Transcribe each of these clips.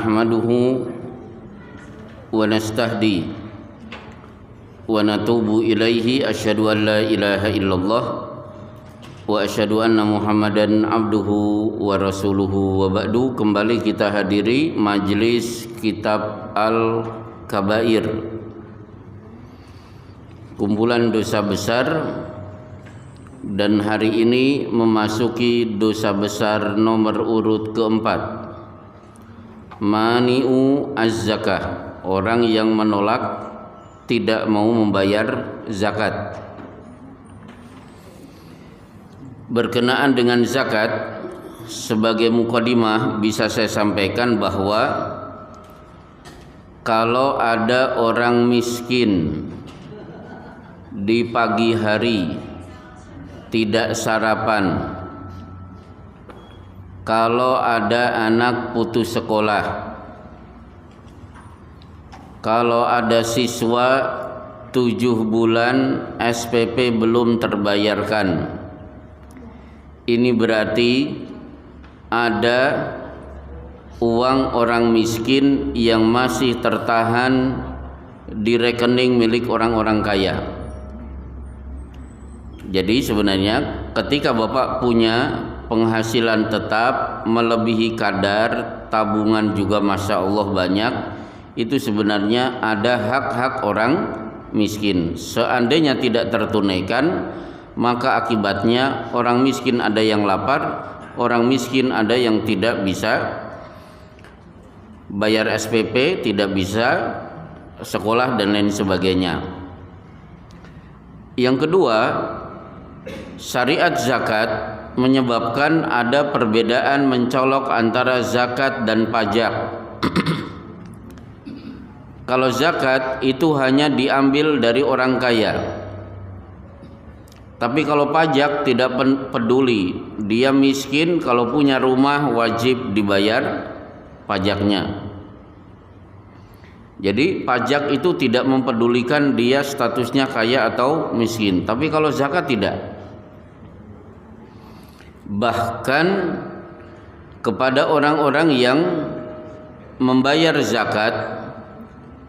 nahmaduhu wa nastahdi wa natubu ilaihi asyhadu an la ilaha illallah wa asyhadu anna Muhammadan abduhu wa rasuluhu wa ba'du. Kembali kita hadiri majlis kitab Al-Kabair, kumpulan dosa besar, dan hari ini memasuki dosa besar nomor urut keempat, mani'u az-zakah, orang yang menolak, tidak mau membayar zakat. Berkenaan dengan zakat, sebagai mukadimah bisa saya sampaikan bahwa kalau ada orang miskin di pagi hari tidak sarapan, kalau ada anak putus sekolah, kalau ada siswa 7 bulan SPP belum terbayarkan, ini berarti ada uang orang miskin yang masih tertahan di rekening milik orang-orang kaya. Jadi sebenarnya ketika Bapak punya penghasilan tetap melebihi kadar, tabungan juga Masya Allah banyak, itu sebenarnya ada hak-hak orang miskin. Seandainya tidak tertunaikan, maka akibatnya orang miskin ada yang lapar, orang miskin ada yang tidak bisa bayar SPP, tidak bisa sekolah dan lain sebagainya. Yang kedua, syariat zakat menyebabkan ada perbedaan mencolok antara zakat dan pajak. Kalau zakat itu hanya diambil dari orang kaya, tapi kalau pajak tidak peduli, dia miskin, kalau punya rumah wajib dibayar pajaknya. Jadi pajak itu tidak mempedulikan dia statusnya kaya atau miskin. Tapi kalau zakat tidak. Bahkan kepada orang-orang yang membayar zakat,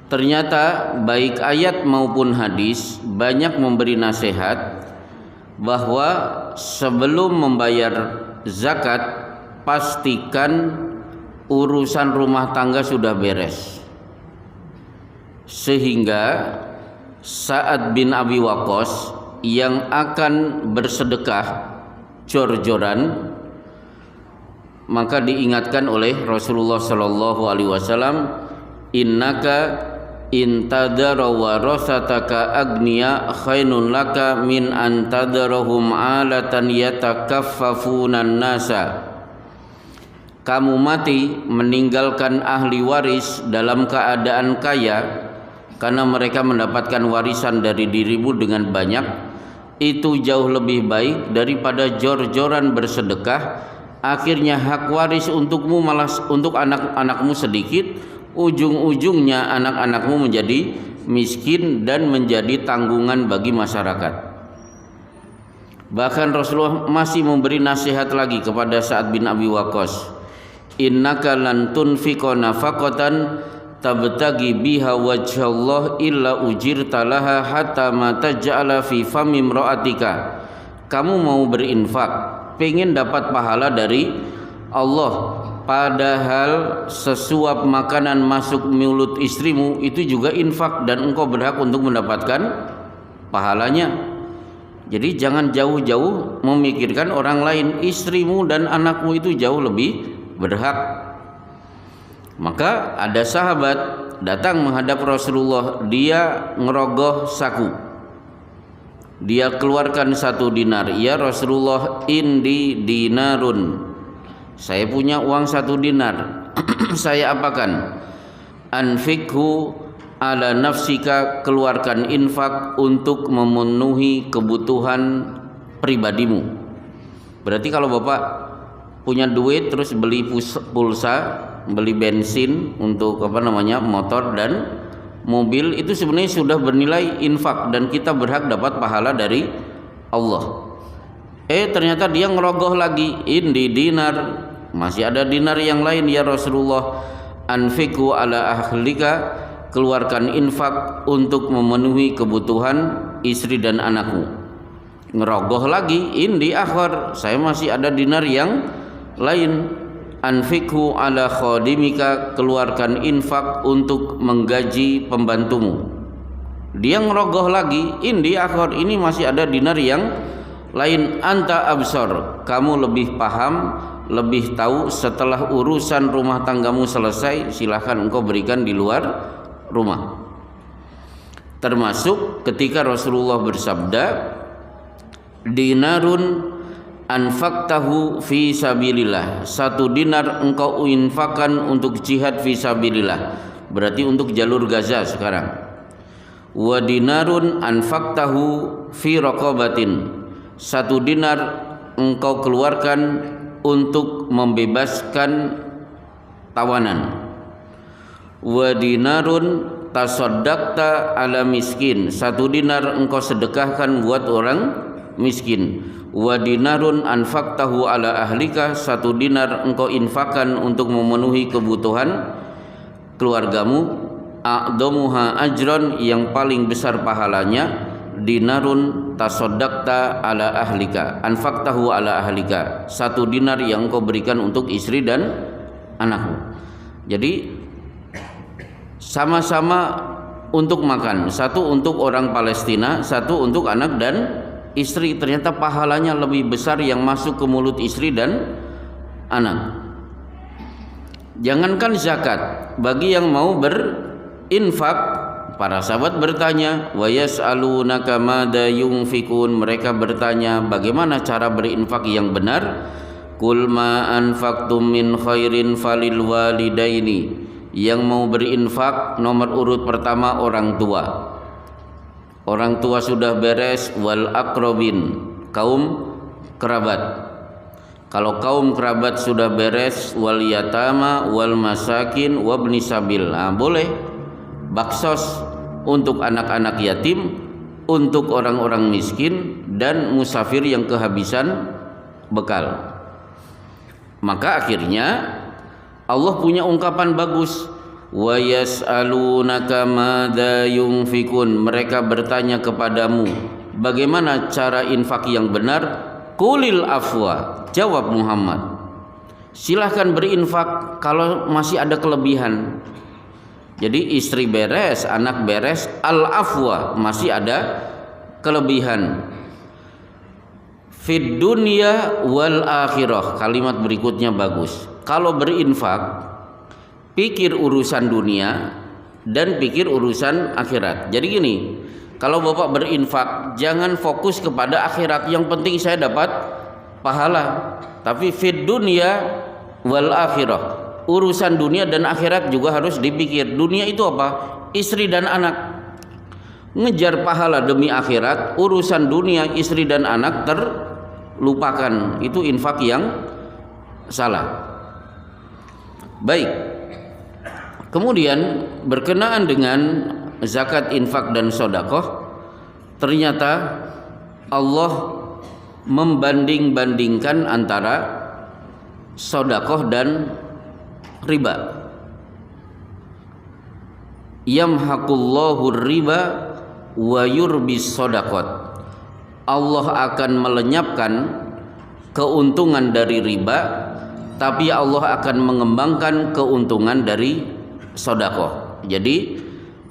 ternyata baik ayat maupun hadis banyak memberi nasihat bahwa sebelum membayar zakat pastikan urusan rumah tangga sudah beres. Sehingga Sa'ad bin Abi Waqqas yang akan bersedekah jor-joran, maka diingatkan oleh Rasulullah sallallahu alaihi wasallam, innaka intadara warasataka agniya khairun laka min antadarahum alatan yatakaffafunan nasa. Kamu mati meninggalkan ahli waris dalam keadaan kaya karena mereka mendapatkan warisan dari dirimu dengan banyak, itu jauh lebih baik daripada jor-joran bersedekah, akhirnya hak waris untukmu malah untuk anak-anakmu sedikit, ujung-ujungnya anak-anakmu menjadi miskin dan menjadi tanggungan bagi masyarakat. Bahkan Rasulullah masih memberi nasihat lagi kepada Sa'ad bin Abi Waqqas, innaka lan tunfiqa nafaqatan tabtagi biha wajhallah illa ujirta laha hatta ma taj'ala fi fami imra'atika. Kamu mau berinfak, pengen dapat pahala dari Allah, padahal sesuap makanan masuk mulut istrimu itu juga infak dan engkau berhak untuk mendapatkan pahalanya. Jadi jangan jauh-jauh memikirkan orang lain, istrimu dan anakmu itu jauh lebih berhak. Maka ada sahabat datang menghadap Rasulullah, dia ngerogoh saku, dia keluarkan 1 dinar. Ya Rasulullah, indi dinarun, saya punya uang 1 dinar. Saya apakan? Anfikhu ala nafsika, keluarkan infak untuk memenuhi kebutuhan pribadimu. Berarti kalau Bapak punya duit terus beli pulsa, beli bensin untuk motor dan mobil, itu sebenarnya sudah bernilai infak dan kita berhak dapat pahala dari Allah. Ternyata dia ngerogoh lagi, indi dinar, masih ada dinar yang lain. Ya Rasulullah, anfiqu ala ahlika, keluarkan infak untuk memenuhi kebutuhan istri dan anakmu. Ngerogoh lagi, indi akhar, saya masih ada dinar yang lain. Anfiqhu ala khadimika, keluarkan infak untuk menggaji pembantumu. Dia ngerogoh lagi, indi akhar, ini masih ada dinar yang lain. Anta absor, kamu lebih paham, lebih tahu. Setelah urusan rumah tanggamu selesai, silahkan engkau berikan di luar rumah. Termasuk ketika Rasulullah bersabda, dinarun anfaqtahu fi sabilillah, 1 dinar engkau infakkan untuk jihad fi sabilillah, berarti untuk jalur Gaza sekarang. Wa dinarun anfaqtahu fi raqabatin, 1 dinar engkau keluarkan untuk membebaskan tawanan. Wa dinarun tasaddaqta ala miskin, 1 dinar engkau sedekahkan buat orang miskin. Wa dinarun anfaqtahu ala ahlika, 1 dinar engkau infakkan untuk memenuhi kebutuhan keluargamu. A'dhamuha ajran, yang paling besar pahalanya, dinarun tasaddaqta ala ahlika, anfaqtahu ala ahlika, 1 dinar yang engkau berikan untuk istri dan anakmu. Jadi sama-sama untuk makan, 1 untuk orang Palestina, 1 untuk anak dan istri. Ternyata pahalanya lebih besar yang masuk ke mulut istri dan anak. Jangankan zakat, bagi yang mau berinfak, para sahabat bertanya, wa yas'alunaka madza yunfikun, mereka bertanya bagaimana cara berinfak yang benar. Qul ma anfaqtum min khairin falil walidaini, yang mau berinfak nomor urut pertama orang tua. Orang tua sudah beres, wal aqrabin, kaum kerabat. Kalau kaum kerabat sudah beres, wal yatama wal masakin wabni sabil. Nah, boleh baksos untuk anak-anak yatim, untuk orang-orang miskin dan musafir yang kehabisan bekal. Maka akhirnya Allah punya ungkapan bagus. Wa yas'alunaka madza yunfikun, mereka bertanya kepadamu bagaimana cara infak yang benar. Qulil afwa, jawab Muhammad, silahkan berinfak kalau masih ada kelebihan. Jadi istri beres, anak beres, al afwa, masih ada kelebihan. Fid dunya wal akhirah, kalimat berikutnya bagus. Kalau berinfak, pikir urusan dunia dan pikir urusan akhirat. Jadi gini, kalau Bapak berinfak, jangan fokus kepada akhirat, yang penting saya dapat pahala. Tapi fid dunya wal akhirah, urusan dunia dan akhirat juga harus dipikir. Dunia itu apa? Istri dan anak. Ngejar pahala demi akhirat, urusan dunia, istri dan anak terlupakan. Itu infak yang salah. Baik. Kemudian berkenaan dengan zakat, infak dan sedekah, ternyata Allah membanding-bandingkan antara sedekah dan riba. Yamhaqullahu riba wa yurbis sedekah. Allah akan melenyapkan keuntungan dari riba, tapi Allah akan mengembangkan keuntungan dari sedekah. Jadi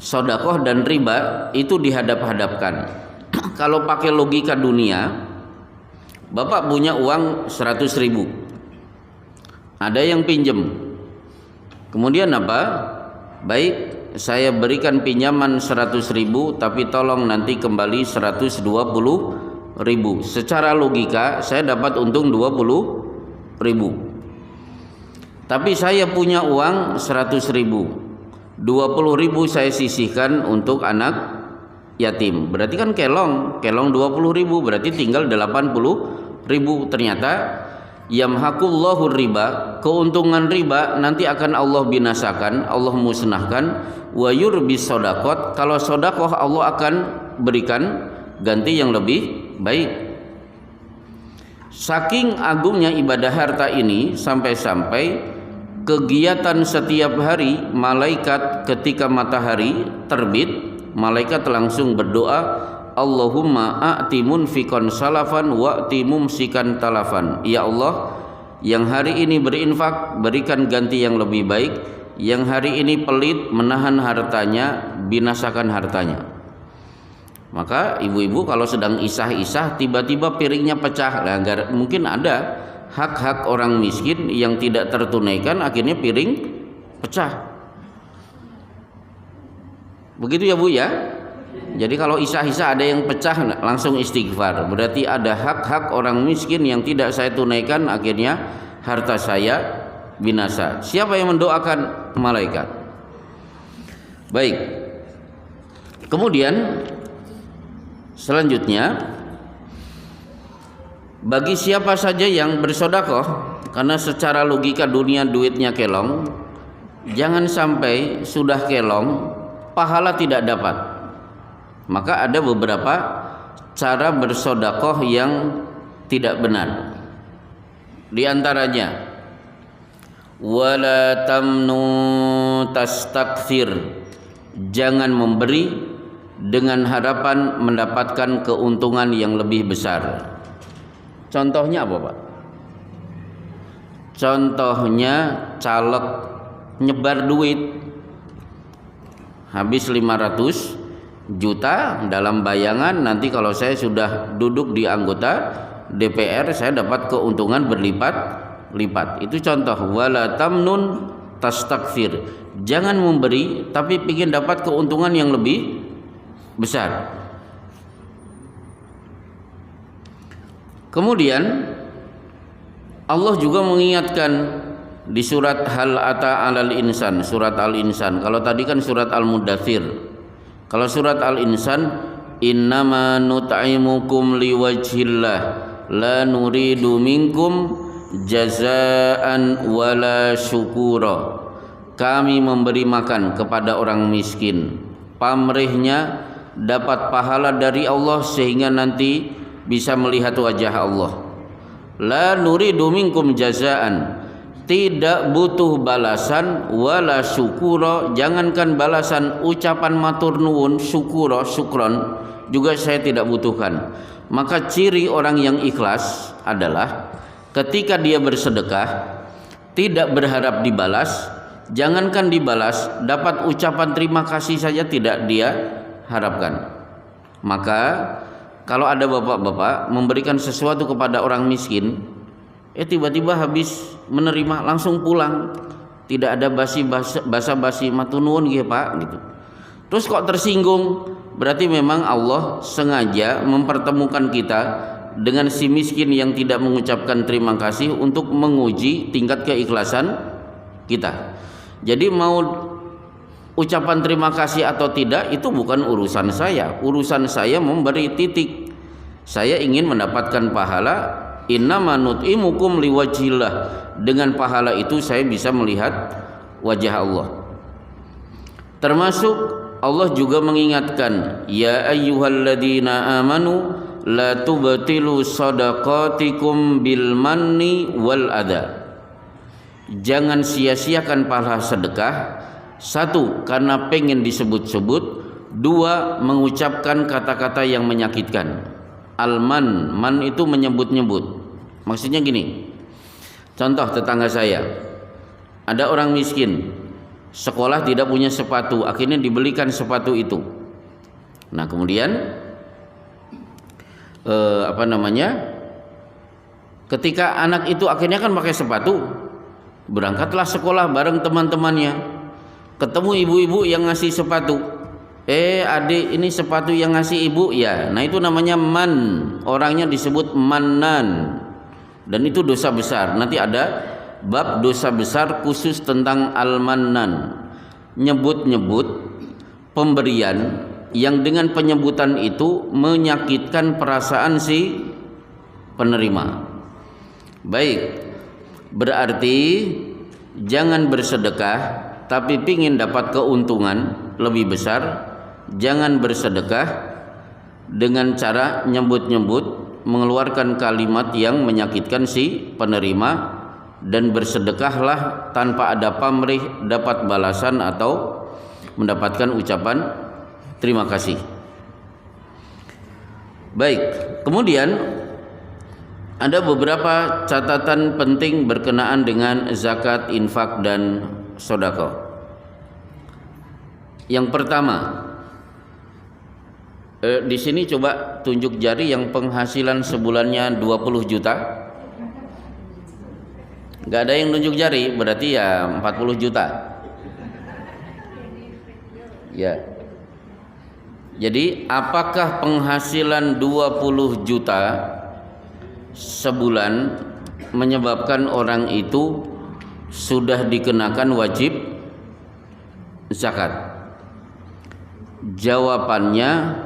sedekah dan riba itu dihadap-hadapkan. Kalau pakai logika dunia, Bapak punya uang 100.000, ada yang pinjem, kemudian apa? Baik, saya berikan pinjaman 100.000, tapi tolong nanti kembali 120.000. Secara logika saya dapat untung 20.000. Tapi saya punya uang 100.000, 20.000 saya sisihkan untuk anak yatim. Berarti kan kelong 20.000, berarti tinggal 80.000. Ternyata yamhaqullahu riba, keuntungan riba nanti akan Allah binasakan, Allah musnahkan. Wa yurbis sedekah, kalau sedekah Allah akan berikan ganti yang lebih baik. Saking agungnya ibadah harta ini, sampai-sampai kegiatan setiap hari malaikat ketika matahari terbit, malaikat langsung berdoa, Allahumma a'ti munfiqan salafan wa'ti mumsikan talafan. Ya Allah, yang hari ini berinfak berikan ganti yang lebih baik, yang hari ini pelit menahan hartanya binasakan hartanya. Maka ibu-ibu kalau sedang isah-isah tiba-tiba piringnya pecah, nah, mungkin ada hak-hak orang miskin yang tidak tertunaikan, akhirnya piring pecah. Begitu ya Bu ya. Jadi kalau isah-isah ada yang pecah langsung istighfar. Berarti ada hak-hak orang miskin yang tidak saya tunaikan, akhirnya harta saya binasa. Siapa yang mendoakan? Malaikat. Baik. Kemudian selanjutnya, bagi siapa saja yang bersedekah, karena secara logika dunia duitnya kelong, jangan sampai sudah kelong pahala tidak dapat. Maka ada beberapa cara bersedekah yang tidak benar. Di antaranya, wala tamnu tastakthir, jangan memberi dengan harapan mendapatkan keuntungan yang lebih besar. Contohnya apa Pak? Contohnya caleg nyebar duit habis 500 juta, dalam bayangan nanti kalau saya sudah duduk di anggota DPR saya dapat keuntungan berlipat-lipat. Itu contoh wala tamnun tastakfir, jangan memberi tapi ingin dapat keuntungan yang lebih besar. Kemudian Allah juga mengingatkan di surat Hal Ata 'alal Insan, surat Al-Insan. Kalau tadi kan surat Al-Mudaththir. Kalau surat Al-Insan, innama nut'imukum liwajhillah la nuridu minkum jazaan wala syukura. Kami memberi makan kepada orang miskin, pamrihnya dapat pahala dari Allah sehingga nanti bisa melihat wajah Allah. La nuridu minkum jazaan, tidak butuh balasan, wala syukura, jangankan balasan, ucapan matur nuwun, syukura, syukron juga saya tidak butuhkan. Maka ciri orang yang ikhlas adalah ketika dia bersedekah tidak berharap dibalas, jangankan dibalas, dapat ucapan terima kasih saja tidak dia harapkan. Maka kalau ada bapak-bapak memberikan sesuatu kepada orang miskin, tiba-tiba habis menerima langsung pulang, tidak ada basa-basi matunun gitu Pak gitu. Terus kok tersinggung, berarti memang Allah sengaja mempertemukan kita dengan si miskin yang tidak mengucapkan terima kasih untuk menguji tingkat keikhlasan kita. Jadi mau ucapan terima kasih atau tidak itu bukan urusan saya. Urusan saya memberi titik. Saya ingin mendapatkan pahala. Innama nut'imukum liwajhillah, dengan pahala itu saya bisa melihat wajah Allah. Termasuk Allah juga mengingatkan, ya ayyuhalladzina amanu la tubtilu shadaqatikum bil manni wal adha. Jangan sia-siakan pahala sedekah. Satu, karena pengen disebut-sebut. Dua, mengucapkan kata-kata yang menyakitkan. Alman, man itu menyebut-nyebut. Maksudnya gini, contoh tetangga saya, ada orang miskin, sekolah tidak punya sepatu, akhirnya dibelikan sepatu itu. Nah kemudian ketika anak itu akhirnya kan pakai sepatu, berangkatlah sekolah bareng teman-temannya, ketemu ibu-ibu yang ngasih sepatu. Adik, ini sepatu yang ngasih ibu ya. Nah itu namanya man, orangnya disebut mannan. Dan itu dosa besar. Nanti ada bab dosa besar khusus tentang al-mannan. Nyebut-nyebut pemberian yang dengan penyebutan itu menyakitkan perasaan si penerima. Baik, berarti jangan bersedekah tapi pingin dapat keuntungan lebih besar. Jangan bersedekah dengan cara nyebut-nyebut, mengeluarkan kalimat yang menyakitkan si penerima, dan bersedekahlah tanpa ada pamrih, dapat balasan atau mendapatkan ucapan terima kasih. Baik, kemudian ada beberapa catatan penting berkenaan dengan zakat, infak, dan sedekah. Yang pertama, di sini coba tunjuk jari yang penghasilan sebulannya 20 juta. Gak ada yang nunjuk jari, berarti ya 40 juta. Ya. Jadi apakah penghasilan 20 juta sebulan menyebabkan orang itu sudah dikenakan wajib zakat? Jawabannya,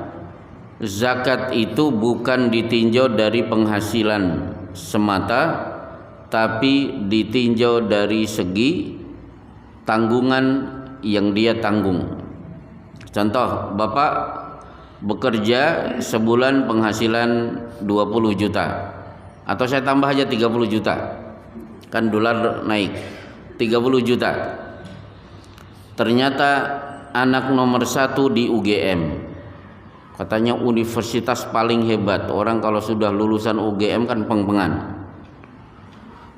zakat itu bukan ditinjau dari penghasilan semata, tapi ditinjau dari segi tanggungan yang dia tanggung. Contoh, Bapak bekerja sebulan penghasilan 20 juta, atau saya tambah aja 30 juta, kan dolar naik 30 juta. Ternyata anak nomor 1 di UGM, katanya universitas paling hebat, orang kalau sudah lulusan UGM kan peng-pengan.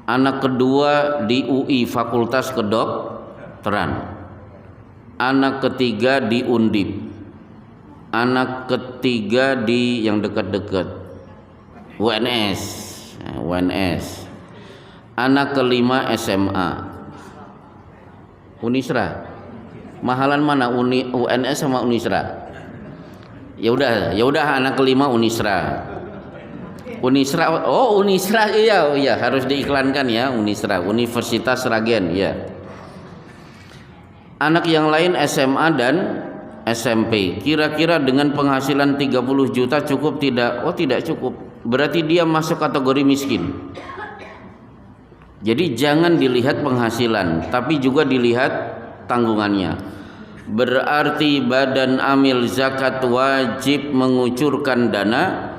Anak kedua di UI, Fakultas Kedokteran. Anak ketiga di Undip. Anak ketiga di yang dekat-dekat UNS. Anak kelima SMA. Unisra. Mahalan mana, UNS sama Unisra? Ya udah anak kelima Unisra. Oh Unisra, iya harus diiklankan ya, Unisra, Universitas Sragen ya. Anak yang lain SMA dan SMP. Kira-kira dengan penghasilan 30 juta cukup tidak? Oh tidak cukup. Berarti dia masuk kategori miskin. Jadi jangan dilihat penghasilan, tapi juga dilihat tanggungannya. Berarti badan amil zakat wajib mengucurkan dana,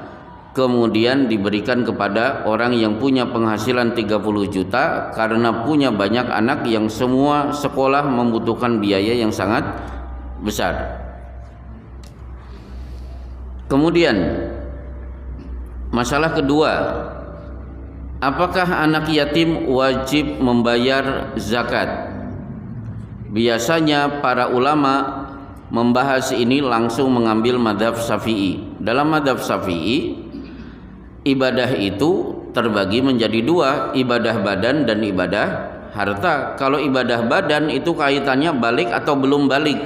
kemudian diberikan kepada orang yang punya penghasilan 30 juta karena punya banyak anak yang semua sekolah membutuhkan biaya yang sangat besar. Kemudian masalah kedua, apakah anak yatim wajib membayar zakat? Biasanya para ulama membahas ini langsung mengambil madhab Syafi'i. Dalam madhab Syafi'i, ibadah itu terbagi menjadi dua, ibadah badan dan ibadah harta. Kalau ibadah badan itu kaitannya balik atau belum balik.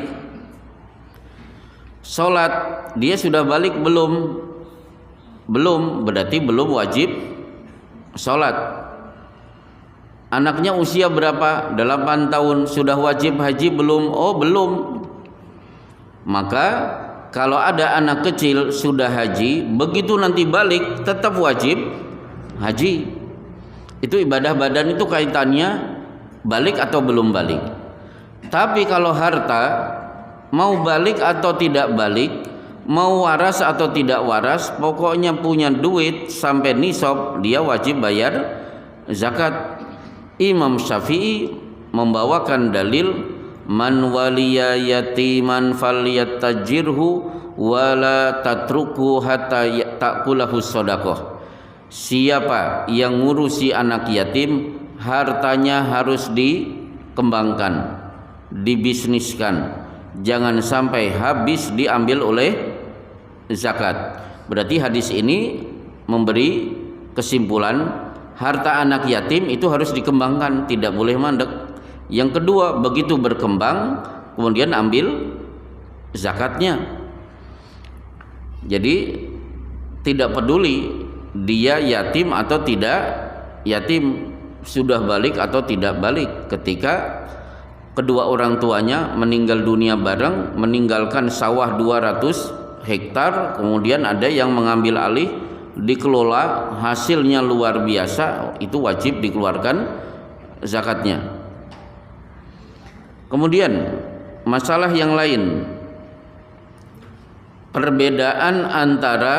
Sholat, dia sudah balik belum? Belum, berarti belum wajib sholat. Anaknya usia berapa? 8 tahun, sudah wajib haji belum? Oh belum. Maka kalau ada anak kecil sudah haji, begitu nanti balik tetap wajib haji. Itu ibadah badan itu kaitannya balik atau belum balik. Tapi kalau harta, mau balik atau tidak balik, mau waras atau tidak waras, pokoknya punya duit sampai nisab, dia wajib bayar zakat. Imam Syafi'i membawakan dalil man waliya yatiman falyatajirhu wala tatruku hatta ta'kulahu shadaqah. Siapa yang ngurusi anak yatim, hartanya harus dikembangkan, dibisniskan, jangan sampai habis diambil oleh zakat. Berarti hadis ini memberi kesimpulan harta anak yatim itu harus dikembangkan, tidak boleh mandek. Yang kedua, begitu berkembang kemudian ambil zakatnya. Jadi tidak peduli dia yatim atau tidak yatim, sudah balik atau tidak balik, ketika kedua orang tuanya meninggal dunia bareng, meninggalkan sawah 200 hektar, kemudian ada yang mengambil alih, dikelola, hasilnya luar biasa, itu wajib dikeluarkan zakatnya. Kemudian masalah yang lain, perbedaan antara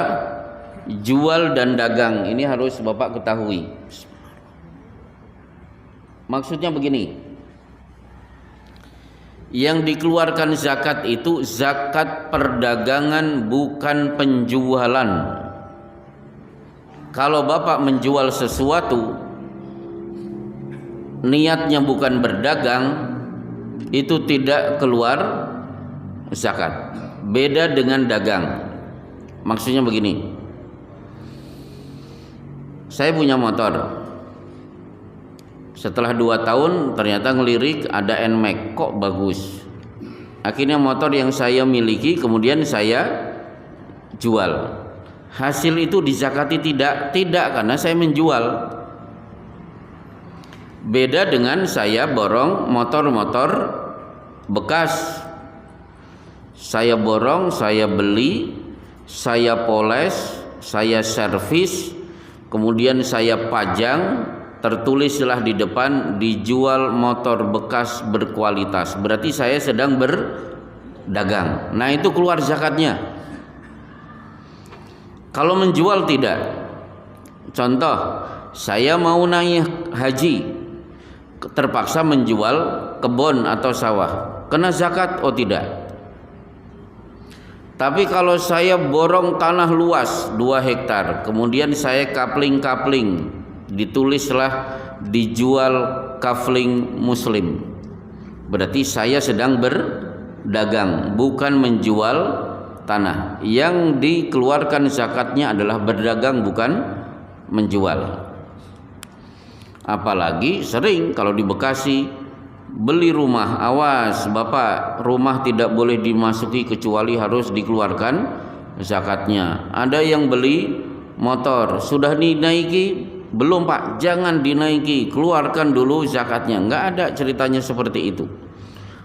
jual dan dagang, ini harus Bapak ketahui. Maksudnya begini, yang dikeluarkan zakat itu zakat perdagangan, bukan penjualan. Kalau bapak menjual sesuatu, niatnya bukan berdagang, itu tidak keluar zakat. Beda dengan dagang. Maksudnya begini, saya punya motor. Setelah 2 tahun ternyata ngelirik ada NMAX, kok bagus. Akhirnya motor yang saya miliki kemudian saya jual. Hasil itu dizakati tidak? Tidak, karena saya menjual. Beda dengan saya borong motor-motor bekas. Saya borong, saya beli, saya poles, saya servis, kemudian saya pajang, tertulislah di depan dijual motor bekas berkualitas. Berarti saya sedang berdagang. Nah, itu keluar zakatnya. Kalau menjual tidak. Contoh, saya mau naik haji, terpaksa menjual kebun atau sawah, kena zakat? Oh tidak. Tapi kalau saya borong tanah luas 2 hektar, kemudian saya kapling-kapling, ditulislah dijual kafling muslim, berarti saya sedang berdagang, bukan menjual tanah. Yang dikeluarkan zakatnya adalah berdagang, bukan menjual. Apalagi sering kalau di Bekasi beli rumah, awas bapak, rumah tidak boleh dimasuki kecuali harus dikeluarkan zakatnya. Ada yang beli motor, sudah dinaiki belum pak, jangan dinaiki, keluarkan dulu zakatnya. Enggak ada ceritanya seperti itu.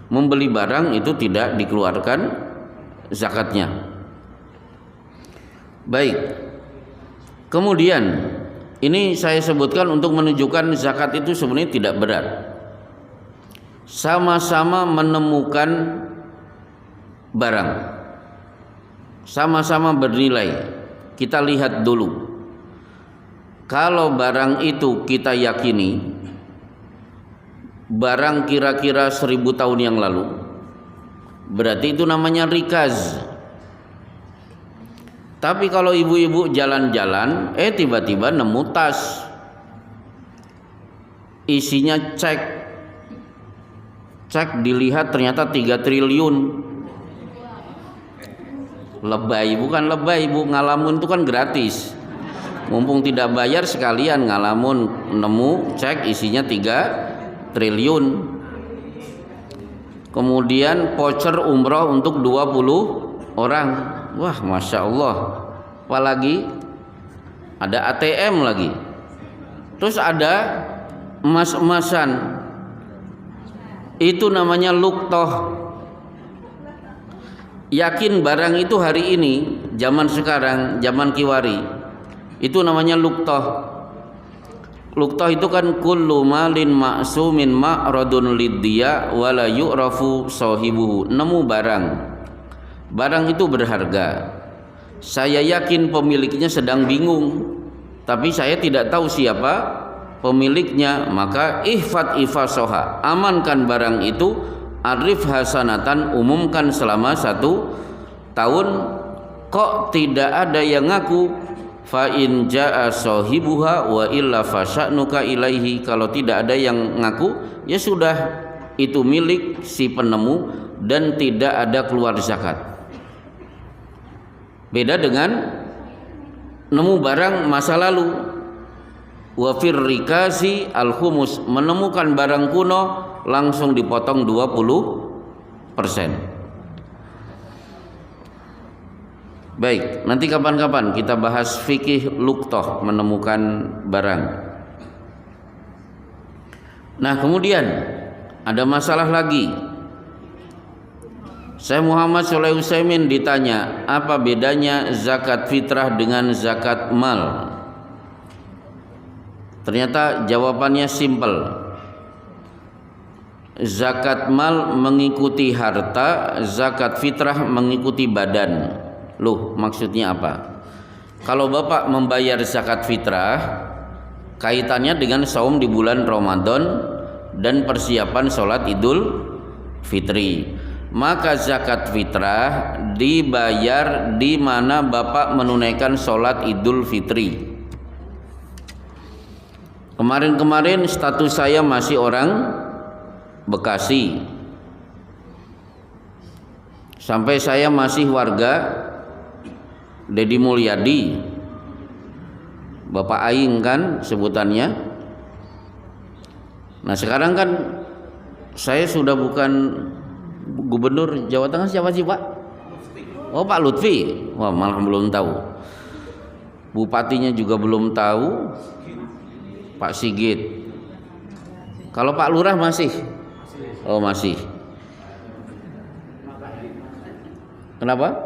Membeli barang itu tidak dikeluarkan zakatnya. Baik, kemudian ini saya sebutkan untuk menunjukkan zakat itu sebenarnya tidak berat. Sama-sama menemukan barang, sama-sama bernilai. Kita lihat dulu. Kalau barang itu kita yakini barang kira-kira 1000 tahun yang lalu, berarti itu namanya rikaz. Tapi kalau ibu-ibu jalan-jalan, tiba-tiba nemu tas, isinya cek dilihat ternyata 3 triliun. Lebay, bukan lebay bu, ngalamun itu kan gratis. Mumpung tidak bayar sekalian ngalamun, nemu cek isinya 3 triliun. Kemudian voucher umroh untuk 20 orang. Wah, masya Allah. Apalagi ada ATM lagi. Terus ada emas-emasan. Itu namanya luktoh. Yakin barang itu hari ini, zaman sekarang, zaman kiwari, itu namanya luktoh. Luktoh itu kan kullu malin ma'sumin ma'radun liddiya wala yu'rafu sahibuhu. Nemu barang itu berharga, saya yakin pemiliknya sedang bingung, tapi saya tidak tahu siapa pemiliknya, maka ihfad ifasoha, amankan barang itu, arif hasanatan, umumkan selama 1 tahun. Kok tidak ada yang ngaku? Fa in jaa sahibuha wa illa fasya'nuka ilaihi. Kalau tidak ada yang ngaku, ya sudah, itu milik si penemu dan tidak ada keluar zakat. Beda dengan nemu barang masa lalu. Wa fir rikasi al khumus, menemukan barang kuno langsung dipotong 20%. Baik, nanti kapan-kapan kita bahas fikih luktoh, menemukan barang. Nah, kemudian ada masalah lagi. Saya Muhammad Shalih Utsaimin ditanya, apa bedanya zakat fitrah dengan zakat mal? Ternyata jawabannya simpel. Zakat mal mengikuti harta, zakat fitrah mengikuti badan. Loh, maksudnya apa? Kalau bapak membayar zakat fitrah, kaitannya dengan saum di bulan Ramadan, dan persiapan sholat Idul Fitri. Maka zakat fitrah dibayar di mana Bapak menunaikan sholat Idul Fitri. Kemarin-kemarin status saya masih orang Bekasi, sampai saya masih warga Dedi Mulyadi, Bapak Aing kan sebutannya. Nah sekarang kan saya sudah bukan Gubernur Jawa Tengah, siapa sih Pak? Oh Pak Lutfi. Wah malah belum tahu. Bupatinya juga belum tahu. Pak Sigit. Kalau Pak Lurah masih? Oh masih. Kenapa?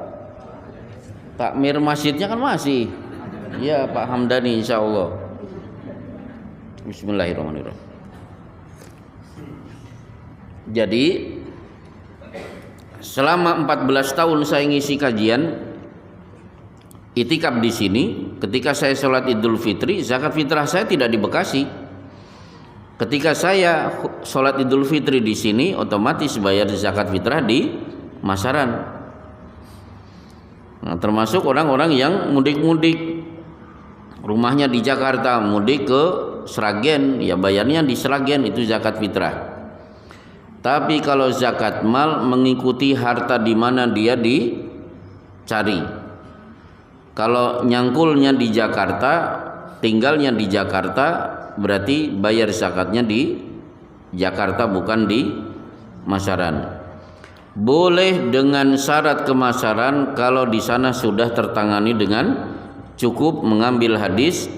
Takmir masjidnya kan masih. Iya Pak Hamdani insya Allah. Bismillahirrahmanirrahim. Jadi selama 14 tahun saya ngisi kajian itikaf di sini. Ketika saya sholat Idul Fitri, zakat fitrah saya tidak di Bekasi. Ketika saya sholat Idul Fitri di sini, otomatis bayar zakat fitrah di Masaran. Nah, termasuk orang-orang yang mudik-mudik, rumahnya di Jakarta, mudik ke Sragen, ya bayarnya di Sragen, itu zakat fitrah. Tapi kalau zakat mal mengikuti harta di mana dia dicari. Kalau nyangkulnya di Jakarta, tinggalnya di Jakarta, berarti bayar zakatnya di Jakarta bukan di Masaran. Boleh dengan syarat kemasaran kalau di sana sudah tertangani dengan cukup mengambil hadis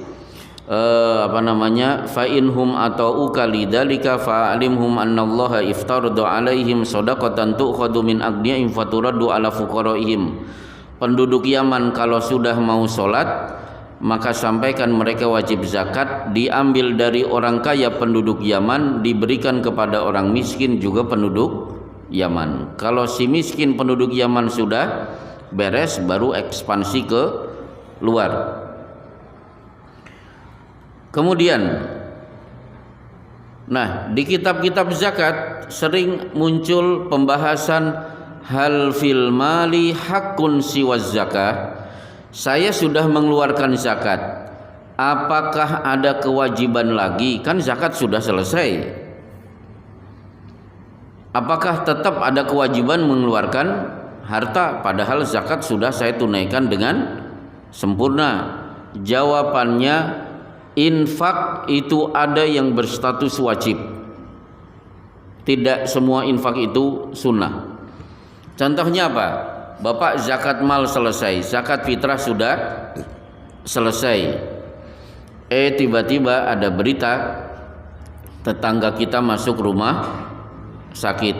fa inhum atau ukalidzalika fa'alimhum annallaha iftarada alaihim shadaqatan tu'khadu min aghniyahim faturaddu ala fuqaraihim. Penduduk Yaman kalau sudah mau sholat, maka sampaikan mereka wajib zakat, diambil dari orang kaya penduduk Yaman, diberikan kepada orang miskin juga penduduk Yaman. Kalau si miskin penduduk Yaman sudah beres, baru ekspansi ke luar. Kemudian, nah di kitab-kitab zakat sering muncul pembahasan hal fil mali hakun siwaz zakah. Saya sudah mengeluarkan zakat, apakah ada kewajiban lagi? Kan zakat sudah selesai. Apakah tetap ada kewajiban mengeluarkan harta padahal zakat sudah saya tunaikan dengan sempurna? Jawabannya, infak itu ada yang berstatus wajib. Tidak semua infak itu sunnah. Contohnya apa? Bapak zakat mal selesai, zakat fitrah sudah selesai. Tiba-tiba ada berita tetangga kita masuk rumah sakit,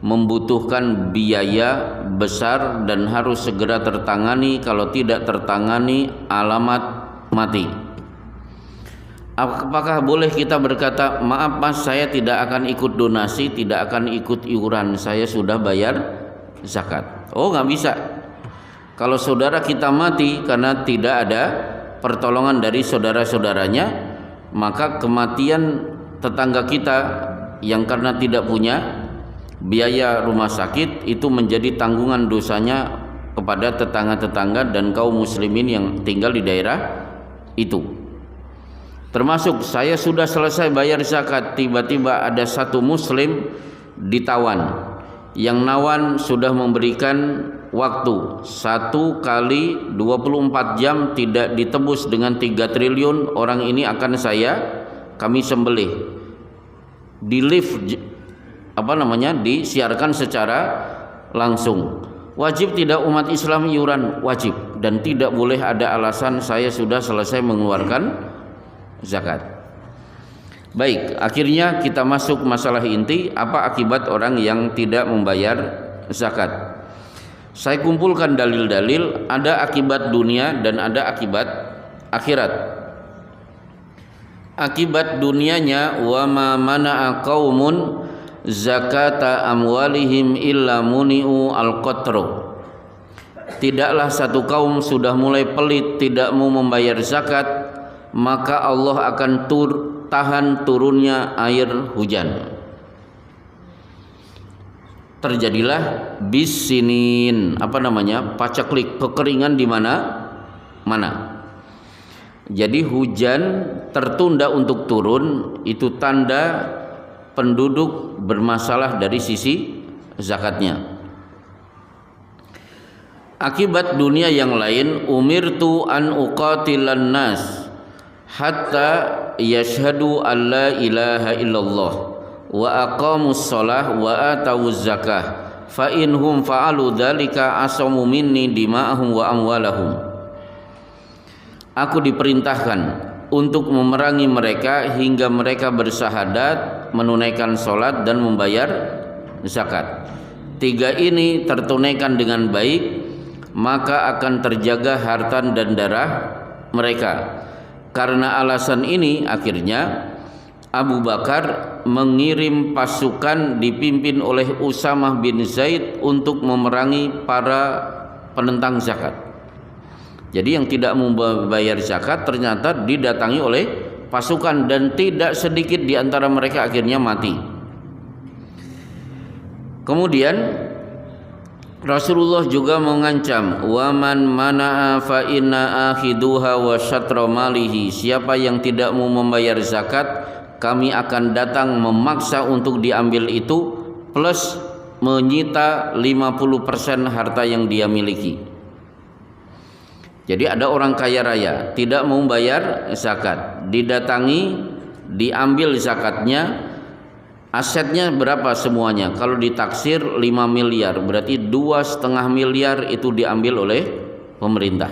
membutuhkan biaya besar dan harus segera tertangani. Kalau tidak tertangani, alamat mati. Apakah boleh kita berkata, maaf mas, saya tidak akan ikut donasi, tidak akan ikut iuran, saya sudah bayar zakat? Oh nggak bisa. Kalau saudara kita mati karena tidak ada pertolongan dari saudara-saudaranya, maka kematian tetangga kita yang karena tidak punya biaya rumah sakit itu menjadi tanggungan dosanya kepada tetangga-tetangga dan kaum muslimin yang tinggal di daerah itu. Termasuk saya sudah selesai bayar zakat, tiba-tiba ada satu muslim ditawan. Yang nawan sudah memberikan waktu 1 kali 24 jam tidak ditebus dengan 3 triliun, orang ini akan kami sembelih. Di live disiarkan secara langsung. Wajib tidak umat Islam iuran? Wajib, dan tidak boleh ada alasan saya sudah selesai mengeluarkan zakat. Baik, akhirnya kita masuk masalah inti, apa akibat orang yang tidak membayar zakat. Saya kumpulkan dalil-dalil, ada akibat dunia dan ada akibat akhirat. Akibat dunianya, wa ma mana'a qaumun zakata amwalihim illa muni'u al-qatru. Tidaklah satu kaum sudah mulai pelit, tidak mau membayar zakat, maka Allah akan tahan turunnya air hujan. Terjadilah bisinin, paceklik, kekeringan di mana. Jadi hujan tertunda untuk turun, itu tanda penduduk bermasalah dari sisi zakatnya. Akibat dunia yang lain, umirtu an uqatilan nas hatta yashhadu an la ilaha illallah wa aqamus shalah wa atawuz zakah fa inhum fa'alu dzalika asamu minni dima'ahum wa amwalahum. Aku diperintahkan untuk memerangi mereka hingga mereka bersyahadat, menunaikan salat dan membayar zakat. 3 ini tertunaikan dengan baik, maka akan terjaga harta dan darah mereka. Karena alasan ini akhirnya Abu Bakar mengirim pasukan dipimpin oleh Usamah bin Zaid untuk memerangi para penentang zakat. Jadi yang tidak membayar zakat ternyata didatangi oleh pasukan, dan tidak sedikit di antara mereka akhirnya mati. Kemudian Rasulullah juga mengancam, waman mana'a fa inna akhiduha wa syatra malihi. Siapa yang tidak mau membayar zakat, kami akan datang memaksa untuk diambil itu, plus menyita 50% harta yang dia miliki. Jadi ada orang kaya raya tidak mau bayar zakat, didatangi, diambil zakatnya. Asetnya berapa semuanya? Kalau ditaksir 5 miliar, berarti 2,5 miliar itu diambil oleh pemerintah.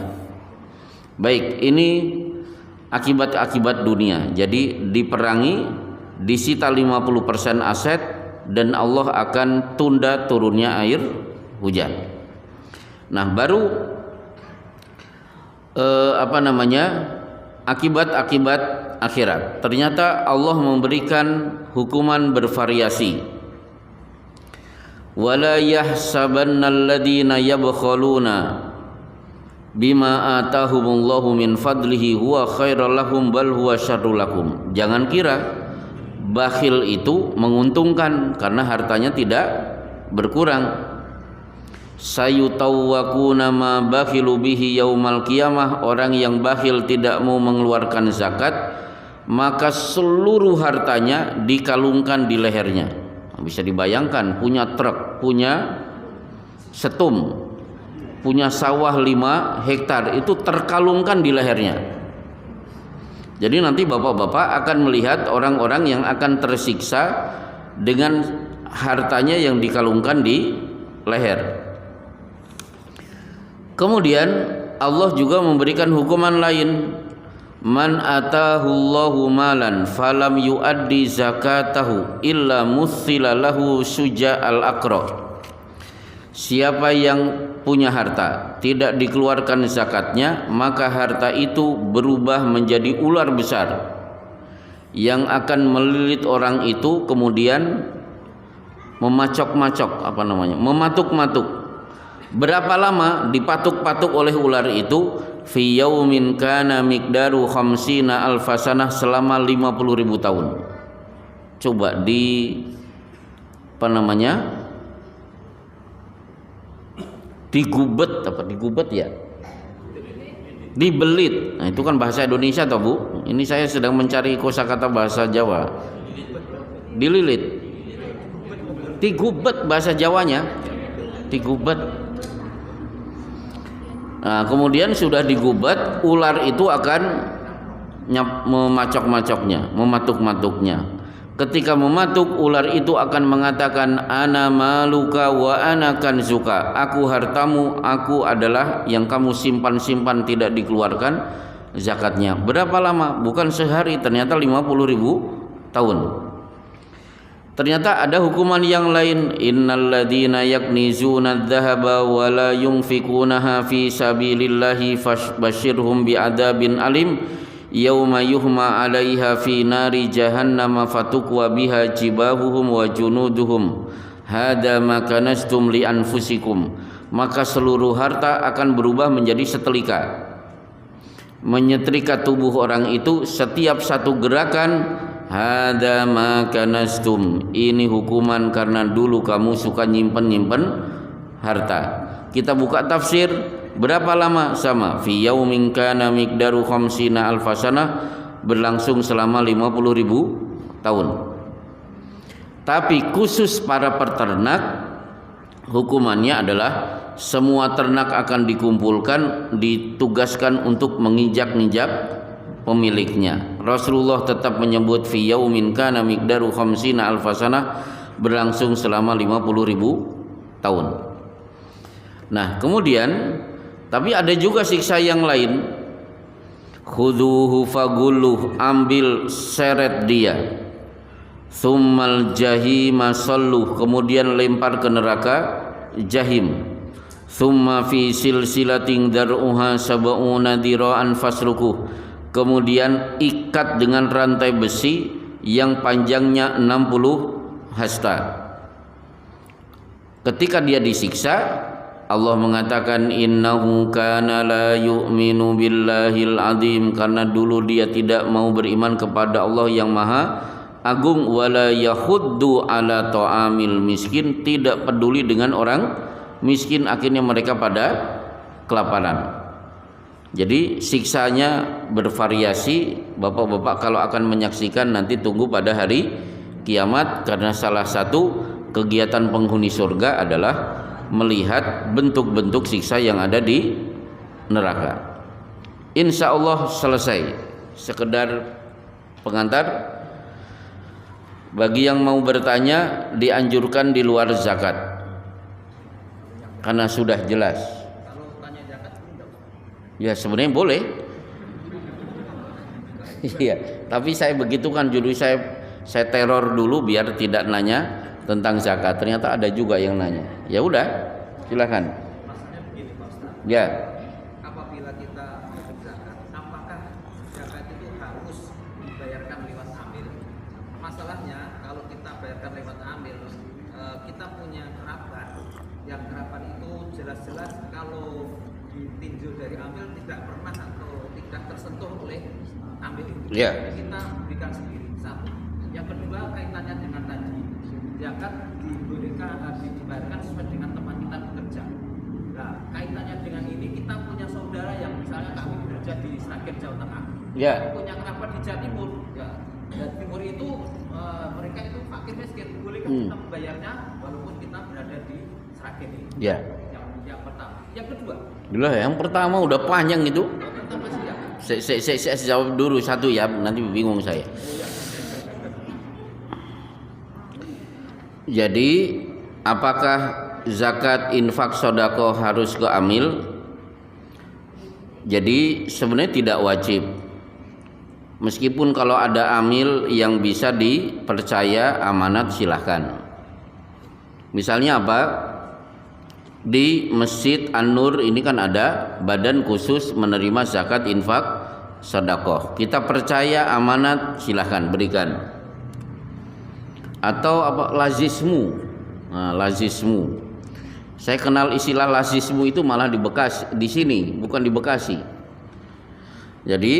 Baik, ini akibat-akibat dunia. Jadi diperangi, disita 50% aset, dan Allah akan tunda turunnya air hujan. Nah, baru akibat-akibat akhirat. Ternyata Allah memberikan hukuman bervariasi. Wala yahsabannal ladzina yabkhaluna bima atahumullahu min fadlihi huwa khairal lahum bal huwa syarrul lakum. Jangan kira bakhil itu menguntungkan karena hartanya tidak berkurang. Sayutawwaquna ma bakhilu bihi yaumal qiyamah. Orang yang bakhil tidak mau mengeluarkan zakat, maka seluruh hartanya dikalungkan di lehernya. Bisa dibayangkan, punya truk, punya setum, punya sawah 5 hektar, itu terkalungkan di lehernya. Jadi nanti bapak-bapak akan melihat orang-orang yang akan tersiksa dengan hartanya yang dikalungkan di leher. Kemudian Allah juga memberikan hukuman lain. Man atahullahu malan falam yuaddi zakatahu illa muthila lahu suja'al aqra. Siapa yang punya harta tidak dikeluarkan zakatnya, maka harta itu berubah menjadi ular besar yang akan melilit orang itu, kemudian mematuk-matuk. Berapa lama dipatuk-patuk oleh ular itu? Fi yaumin kana miqdaru khamsina alfasanah, selama 50.000 tahun. Coba digubet ya? Dibelit. Nah, itu kan bahasa Indonesia toh, Bu? Ini saya sedang mencari kosakata bahasa Jawa. Dililit. Digubet bahasa Jawanya. Digubet. Nah, kemudian sudah digubet, ular itu akan memacok-macoknya, mematuk-matuknya. Ketika mematuk, ular itu akan mengatakan, ana maluka wa ana kanzuka. Aku hartamu, aku adalah yang kamu simpan-simpan tidak dikeluarkan zakatnya. Berapa lama? Bukan sehari, ternyata 50.000 tahun. Ternyata ada hukuman yang lain. Innal ladzina yaknizuna adh-dhahaba wa la yunfikunaha fi sabilillahi fasyirhum bi'adzabin alim yauma yuhma 'alaiha fi nari jahannam fatukwa biha jibahuhum wa junuduhum hadza ma kanastum li anfusikum. Maka seluruh harta akan berubah menjadi setrika, menyetrika tubuh orang itu. Setiap satu gerakan hada ma kanastum, ini hukuman karena dulu kamu suka nyimpen-nyimpen harta. Kita buka tafsir, berapa lama? Sama, fi yaumin kana miqdaru khamsina alfasana, berlangsung selama 50.000 tahun. Tapi khusus para peternak, hukumannya adalah semua ternak akan dikumpulkan, ditugaskan untuk menginjak-injak pemiliknya. Rasulullah tetap menyebut fi yaumin kana miqdaru khamsina alfasana, berlangsung selama 50.000 tahun. Nah, kemudian tapi ada juga siksa yang lain. Khuduhu fagulluh, ambil seret dia. Tsummal jahima salluh, kemudian lempar ke neraka jahim. Tsumma fi silsilatin dar'uha sab'una dira'an faslukuh, kemudian ikat dengan rantai besi yang panjangnya 60 hasta. Ketika dia disiksa, Allah mengatakan innahu kana la yu'minu billahil azim, karena dulu dia tidak mau beriman kepada Allah yang maha agung. Wala yahuddu ala ta'amil miskin, tidak peduli dengan orang miskin, akhirnya mereka pada kelaparan. Jadi siksanya bervariasi. Bapak-bapak kalau akan menyaksikan nanti tunggu pada hari kiamat, karena salah satu kegiatan penghuni surga adalah melihat bentuk-bentuk siksa yang ada di neraka. Insya Allah selesai. Sekedar pengantar. Bagi yang mau bertanya, dianjurkan di luar zakat, karena sudah jelas. Ya sebenarnya boleh. Iya, tapi saya begitu kan dulu saya teror dulu biar tidak nanya tentang zakat. Ternyata ada juga yang nanya. Ya udah, silakan. Maksudnya begini Pak Ustaz. Ya. Apabila kita berzakat, apakah zakat itu harus dibayarkan lewat amil? Masalahnya kalau kita bayarkan lewat amil, kita punya kerabat, yang kerabat itu jelas-jelas kalau ditinjau dari amil tidak pernah atau tidak tersentuh oleh amil itu. Ya. Jadi kita berikan sendiri. Satu. Yang kedua, kaitannya dengan tadi, zakat dibayarkan sesuai dengan tempat kita bekerja. Nah, kaitannya dengan ini, kita punya saudara yang misalnya kami bekerja di Sragen, Jawa Tengah, Ya. punya kerabat di Jawa Timur, ya. Dan Timur itu mereka itu fakir miskin, bolehkah kita membayarnya walaupun kita berada di Sragen ini? Ya. Yang pertama. Yang kedua, Lah, yang pertama udah panjang itu. yang pertama siap. Saya jawab dulu satu ya, nanti bingung saya. Jadi apakah zakat, infak, sodako harus ke amil? Jadi sebenarnya tidak wajib. Meskipun kalau ada amil yang bisa dipercaya amanat, silahkan. Misalnya apa? Di Masjid An-Nur ini kan ada badan khusus menerima zakat, infak, sodako. Kita percaya amanat, silahkan berikan. Atau apa, lazismu. Nah, lazismu. Saya kenal istilah lazismu itu malah di Bekasi, di sini, bukan di Bekasi. Jadi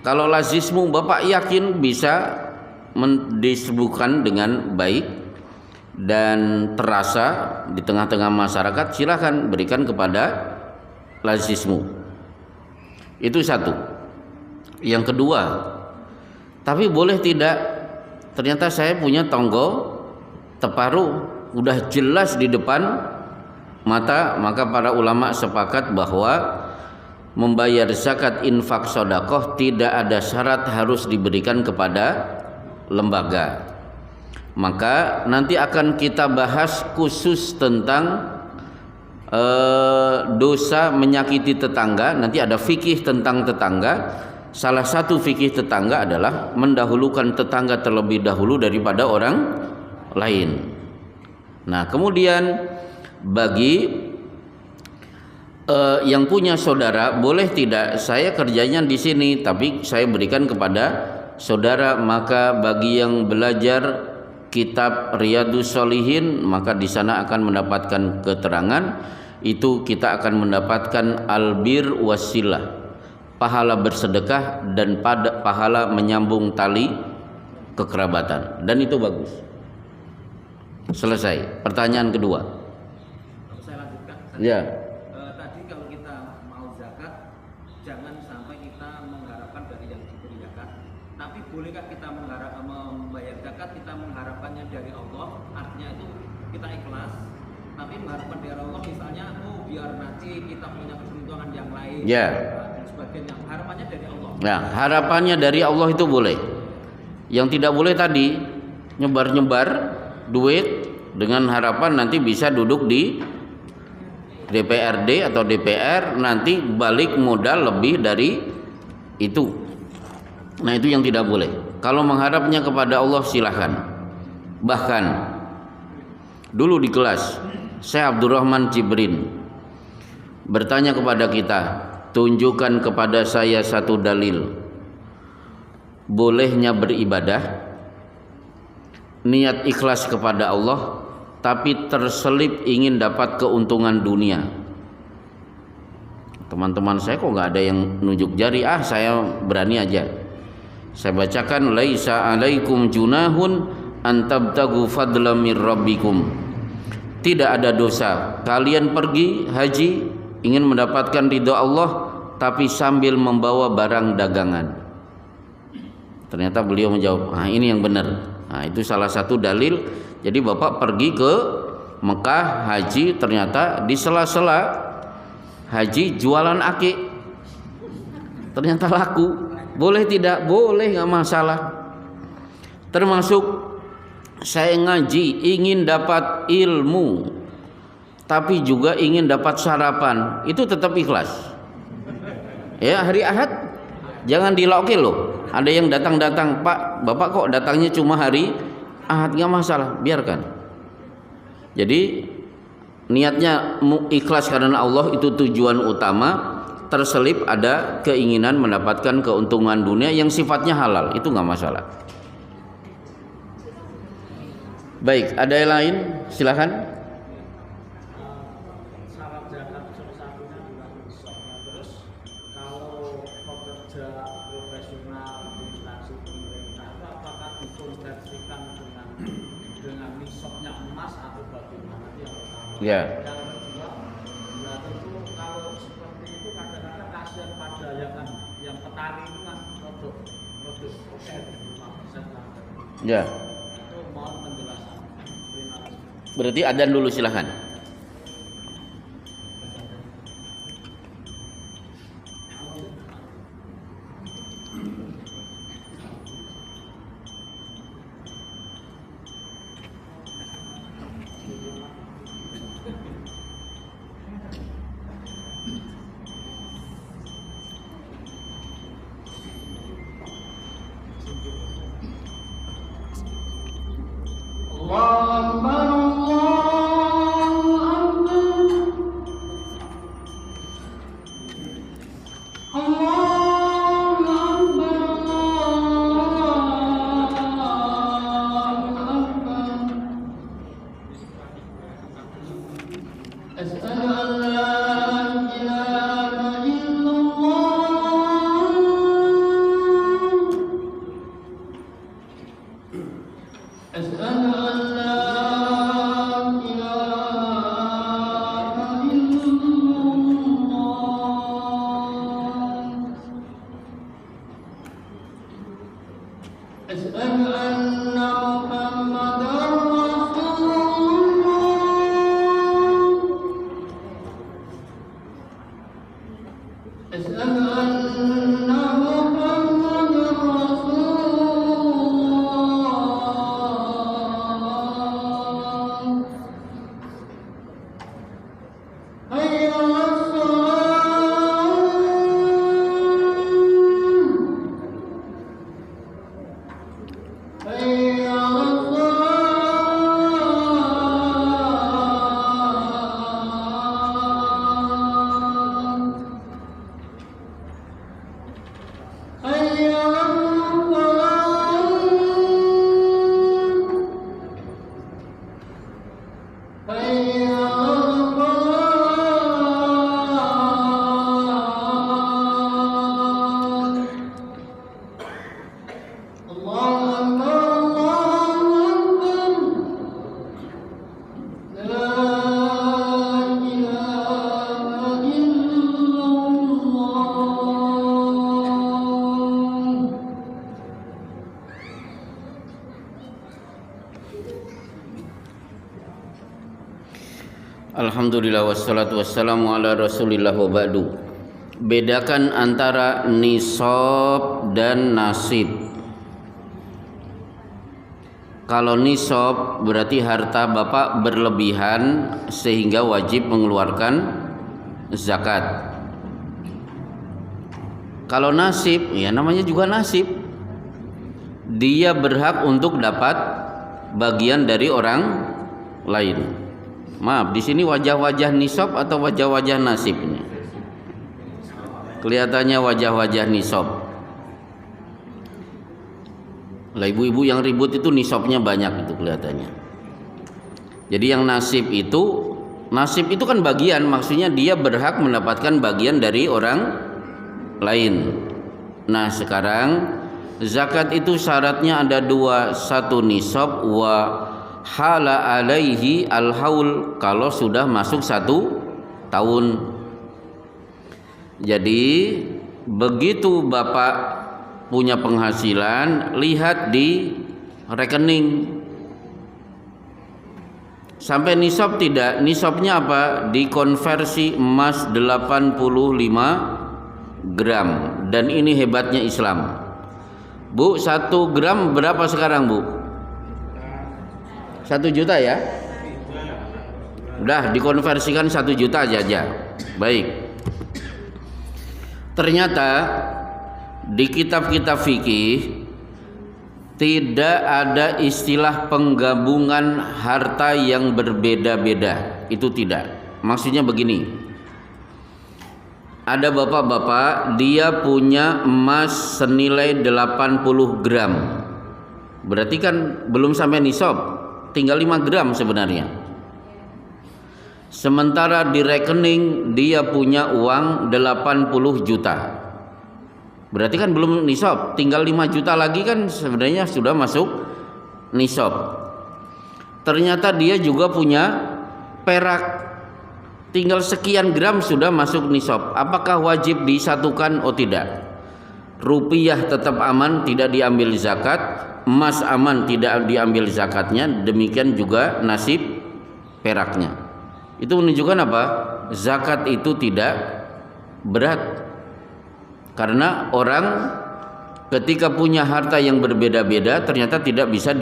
kalau lazismu Bapak yakin bisa disebutkan dengan baik dan terasa di tengah-tengah masyarakat, silakan berikan kepada lazismu. Itu satu. Yang kedua, tapi boleh tidak, ternyata saya punya tonggo teparu udah jelas di depan mata, maka para ulama sepakat bahwa membayar zakat, infak, sodakoh tidak ada syarat harus diberikan kepada lembaga. Maka nanti akan kita bahas khusus tentang dosa menyakiti tetangga. Nanti ada fikih tentang tetangga. Salah satu fikih tetangga adalah mendahulukan tetangga terlebih dahulu daripada orang lain. Nah, kemudian bagi yang punya saudara, boleh tidak saya kerjanya di sini tapi saya berikan kepada saudara? Maka bagi yang belajar kitab Riyadhus Shalihin, maka di sana akan mendapatkan keterangan itu, kita akan mendapatkan albir wasilah, pahala bersedekah dan pada pahala menyambung tali kekerabatan, dan itu bagus. Selesai. Pertanyaan kedua. Saya lanjutkan. Ya. Tadi kalau kita mau zakat, jangan sampai kita mengharapkan dari yang diberi zakat. Tapi bolehkah kita membayar zakat, kita mengharapkannya dari Allah? Artinya itu kita ikhlas, tapi mengharapkan dari Allah, misalnya, biar nanti kita punya keberuntungan yang lain. Ya. Dan sebagainya. Harapannya dari Allah. Nah, harapannya dari Allah itu boleh. Yang tidak boleh tadi nyebar-nyebar duit dengan harapan nanti bisa duduk di DPRD atau DPR, nanti balik modal lebih dari itu. Nah, itu yang tidak boleh. Kalau mengharapnya kepada Allah silahkan. Bahkan dulu di kelas Syekh Abdurrahman Jibrin bertanya kepada kita, tunjukkan kepada saya satu dalil bolehnya beribadah niat ikhlas kepada Allah tapi terselip ingin dapat keuntungan dunia. Teman-teman saya kok nggak ada yang nunjuk jari, saya berani aja. Saya bacakan, laisa alaikum junahun antabtagu fadlam mir rabbikum. Tidak ada dosa kalian pergi haji ingin mendapatkan ridha Allah tapi sambil membawa barang dagangan. Ternyata beliau menjawab, ini yang benar. Nah, itu salah satu dalil. Jadi Bapak pergi ke Mekah haji, ternyata di sela-sela haji jualan akik. Ternyata laku. Boleh tidak? Boleh, nggak masalah. Termasuk saya ngaji ingin dapat ilmu tapi juga ingin dapat sarapan, itu tetap ikhlas. Ya, hari Ahad jangan dilokil loh. Ada yang datang-datang, Pak, Bapak kok datangnya cuma hari Ahad? Nggak masalah, biarkan. Jadi niatnya ikhlas karena Allah, itu tujuan utama. Terselip ada keinginan mendapatkan keuntungan dunia yang sifatnya halal, itu nggak masalah. Baik, ada yang lain? Silakan. Syarat zakat salah satunya adalah nisab. Terus kalau pekerja profesional di instansi pemerintah itu apakah dikonversikan dengan nisabnya emas atau bagaimana? Itu yang pertama. Ya. Yang kedua, berarti itu kalau seperti itu kadang-kadang kasihan pada yang petani itu kan produk persen 5% lah. Ya. Itu mohon penjelasan. Terima kasih. Berarti adzan dulu, silakan. Alhamdulillah wassalatu wassalamu ala Rasulillah wa ba'du. Bedakan antara nisab dan nasib. Kalau nisab berarti harta Bapak berlebihan sehingga wajib mengeluarkan zakat. Kalau nasib, ya namanya juga nasib. Dia berhak untuk dapat bagian dari orang lain. Maaf, di sini wajah-wajah nisab atau wajah-wajah nasib ini? Kelihatannya wajah-wajah nisab. Lah ibu-ibu yang ribut itu nisabnya banyak itu kelihatannya. Jadi yang nasib itu kan bagian, maksudnya dia berhak mendapatkan bagian dari orang lain. Nah, sekarang zakat itu syaratnya ada dua, satu nisab wa hala alaihi al-haul, kalau sudah masuk 1 tahun. Jadi begitu Bapak punya penghasilan, lihat di rekening sampai nisab tidak. Nisabnya apa? Dikonversi emas 85 gram. Dan ini hebatnya Islam. Bu, 1 gram berapa sekarang, Bu? 1 juta ya? Udah dikonversikan 1 juta aja. Baik. Ternyata di kitab-kitab fikih tidak ada istilah penggabungan harta yang berbeda-beda. Itu tidak. Maksudnya begini. Ada bapak-bapak dia punya emas senilai 80 gram. Berarti kan belum sampai nisab. Tinggal 5 gram sebenarnya. Sementara di rekening dia punya uang 80 juta. Berarti kan belum nisab. Tinggal 5 juta lagi kan sebenarnya sudah masuk nisab. Ternyata dia juga punya perak. Tinggal sekian gram sudah masuk nisab. Apakah wajib disatukan? Oh tidak. Rupiah tetap aman, tidak diambil zakat. Emas aman, tidak diambil zakatnya. Demikian juga nasib peraknya. Itu menunjukkan apa? Zakat itu tidak berat. Karena orang ketika punya harta yang berbeda-beda ternyata tidak bisa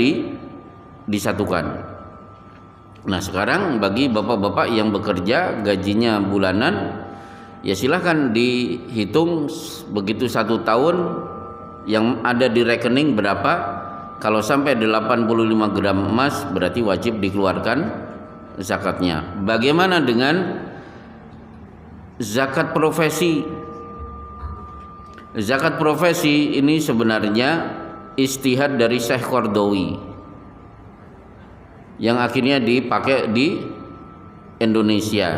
disatukan. Nah, sekarang bagi bapak-bapak yang bekerja gajinya bulanan, ya silahkan dihitung begitu 1 tahun yang ada di rekening berapa. Kalau sampai 85 gram emas berarti wajib dikeluarkan zakatnya. Bagaimana dengan zakat profesi? Zakat profesi ini sebenarnya istihad dari Syekh Qardawi yang akhirnya dipakai di Indonesia.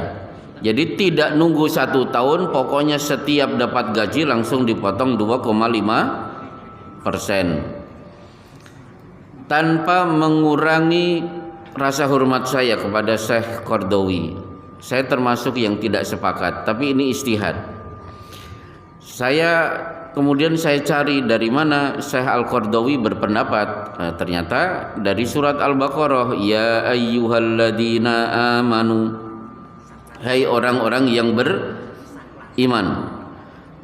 Jadi tidak nunggu 1 tahun, pokoknya setiap dapat gaji langsung dipotong 2,5%. Tanpa mengurangi rasa hormat saya kepada Syekh Qardawi. Saya termasuk yang tidak sepakat, tapi ini ijtihad. Kemudian saya cari dari mana Syekh Al-Qardawi berpendapat. Nah, ternyata dari surat Al-Baqarah, ya ayyuhalladzina amanu, hai orang-orang yang beriman,